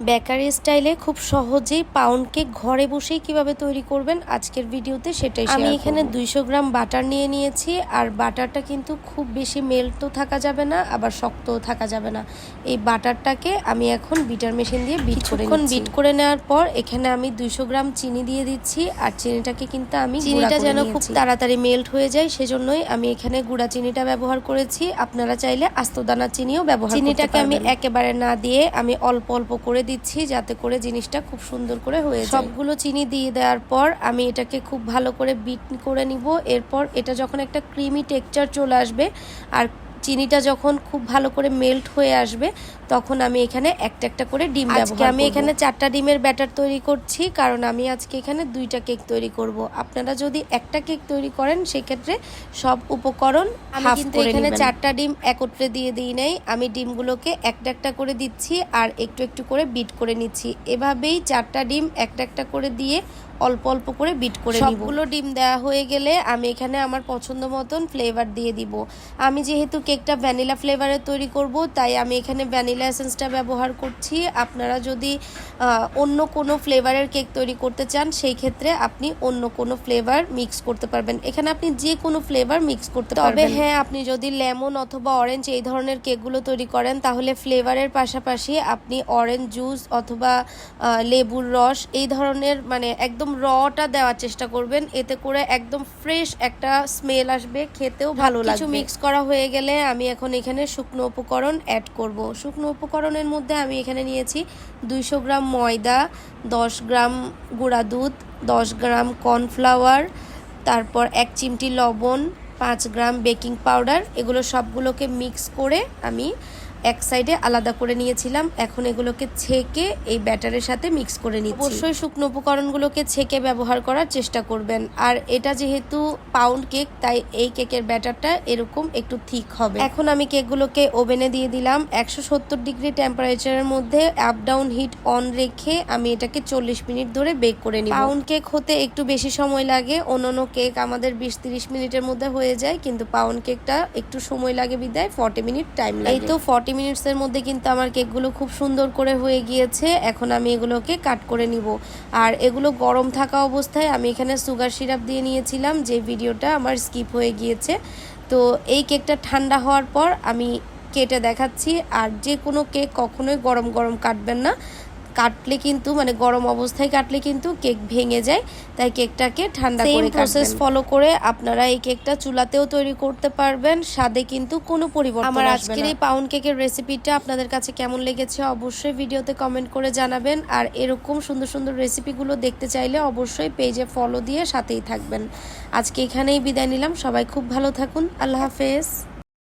Bakery স্টাইলে খুব সহজেই পাউন্ড কেক ঘরে বসেই কিভাবে তৈরি করবেন আজকের ভিডিওতে সেটাই আমি এখানে 200 গ্রাম বাটার নিয়ে নিয়েছি। আর বাটারটা কিন্তু খুব বেশি মেল্টও থাকা যাবে না, আবার শক্তও থাকা যাবে না। এই বাটারটাকে আমি এখন বিটার মেশিন দিয়ে বিট করে নেওয়ার পর এখানে আমি 200 গ্রাম চিনি দিয়ে দিচ্ছি। আর চিনিটাকে কিন্তু আমি চিনিটা যেন খুব তাড়াতাড়ি মেল্ট হয়ে যায় সেজন্যই আমি এখানে গুঁড়া চিনিটা ব্যবহার করেছি। আপনারা চাইলে আস্ত দানা চিনিও ব্যবহার করতে পারবেন। চিনিটাকে আমি একেবারে না দিয়ে আমি অল্প অল্প করে দিচ্ছি যাতে করে জিনিসটা খুব সুন্দর করে হয়ে যায়। সবগুলো চিনি দিয়ে দেওয়ার পর আমি এটাকে খুব ভালো করে বিট করে নিব। এরপর এটা যখন একটা ক্রিমি টেক্সচার চলে আসবে আর চিনিটা যখন খুব ভালো করে মেল্ট হয়ে আসবে তখন আমি এখানে একটা একটা করে ডিম ব্যবহার করব। আমি এখানে 4টা ডিমের ব্যাটার তৈরি করছি কারণ আমি আজকে এখানে 2টা কেক তৈরি করব। আপনারা যদি একটা কেক তৈরি করেন সেক্ষেত্রে সব উপকরণ আমি কিন্তু এখানে 4টা ডিম একত্রে দিয়ে দিই নাই। আমি ডিমগুলোকে একটা একটা করে দিচ্ছি আর একটু একটু করে বিট করে নিচ্ছি। এভাবেই 4টা ডিম একটা একটা করে দিয়ে অল্প অল্প করে বিট করে নিব। সবগুলো ডিম দেওয়া হয়ে গেলে আমি এখানে আমার পছন্দ মতন ফ্লেভার দিয়ে দিব। আমি যেহেতু কেকটা ভ্যানিলা ফ্লেভারে তৈরি করব তাই আমি এখানে ভ্যানিলা এসেন্সটা ব্যবহার করছি। আপনারা যদি অন্য কোনো ফ্লেভারের কেক তৈরি করতে চান সেই ক্ষেত্রে আপনি অন্য কোনো ফ্লেভার মিক্স করতে পারবেন। এখানে আপনি যে কোনো ফ্লেভার মিক্স করতে পারবেন। তবে হ্যাঁ, আপনি যদি লেমন অথবা অরেঞ্জ এই ধরনের কেকগুলো তৈরি করেন তাহলে ফ্লেভারের পাশাপাশি আপনি অরেঞ্জ জুস অথবা লেবুর রস এই ধরনের মানে একদম রটা দেওয়ার চেষ্টা করবেন। এতে করে একদম ফ্রেশ একটা স্মেল আসবে, খেতেও ভালো লাগবে। কিছু মিক্স করা হয়ে গেলে আমি এখন এখানে শুকনো উপকরণ অ্যাড করব। শুকনো উপকরণের মধ্যে আমি এখানে নিয়েছি 200 গ্রাম ময়দা, 10 গ্রাম গুঁড়া দুধ, 10 গ্রাম কর্নফ্লাওয়ার, তারপর 1 চিমটি লবণ, 5 গ্রাম বেকিং পাউডার। এগুলো সবগুলোকে মিক্স করে আমি এক সাইডে আলাদা করে নিয়েছিলাম। এখন এগুলোকে ছেঁকে এই ব্যাটারের সাথে মিক্স করে নিচ্ছি। অবশ্যই শুকনো উপকরণগুলোকে ছেঁকে ব্যবহার করার চেষ্টা করবেন। আর এটা যেহেতু পাউন্ড কেক তাই এই কেকের ব্যাটারটা এরকম একটু থিক হবে। এখন আমি কেকগুলোকে ওভেনে দিয়ে দিলাম 170 ডিগ্রি টেম্পারেচারের মধ্যে আপ ডাউন হিট অন রেখে আমি এটাকে 40 মিনিট ধরে বেক করে নিব। পাউন্ড কেক হতে একটু বেশি সময় লাগে, অন্যান্য কেক আমাদের 20-30 মিনিটের মধ্যে হয়ে যায়, কিন্তু পাউন্ড কেকটা একটু সময় লাগে বিদায় 40 মিনিট টাইম লাগে। এই তো 40 মিনিটসের মধ্যে কিন্তু আমার কেকগুলো খুব সুন্দর করে হয়ে গিয়েছে। এখন আমি এগুলোকে কাট করে নিব। আর এগুলো গরম থাকা অবস্থায় আমি এখানে সুগার সিরাপ দিয়ে নিয়েছিলাম, যে ভিডিওটা আমার স্কিপ হয়ে গিয়েছে। তো এই কেকটা ঠান্ডা হওয়ার পর আমি কেটে দেখাচ্ছি। আর যে কোনো কেক কখনোই গরম গরম কাটবেন না, কাটলে কিন্তু মানে গরম অবস্থায় কাটলে কিন্তু কেক ভেঙে যায়, তাই কেকটাকে ঠান্ডা করে প্রসেস ফলো করে আপনারা এই কেকটা চুলাতেও তৈরি করতে পারবেন। স্বাদে কিন্তু কোনো পরিবর্তন আসবে না। আমার আজকের এই পাউন্ড কেকের রেসিপিটা আপনাদের কাছে কেমন লেগেছে অবশ্যই ভিডিওতে কমেন্ট করে জানাবেন। আর এরকম সুন্দর সুন্দর রেসিপিগুলো দেখতে চাইলে অবশ্যই পেজে ফলো দিয়ে সাথেই থাকবেন। আজকে এখানেই বিদায় নিলাম। সবাই খুব ভালো থাকুন। আল্লাহ হাফেজ।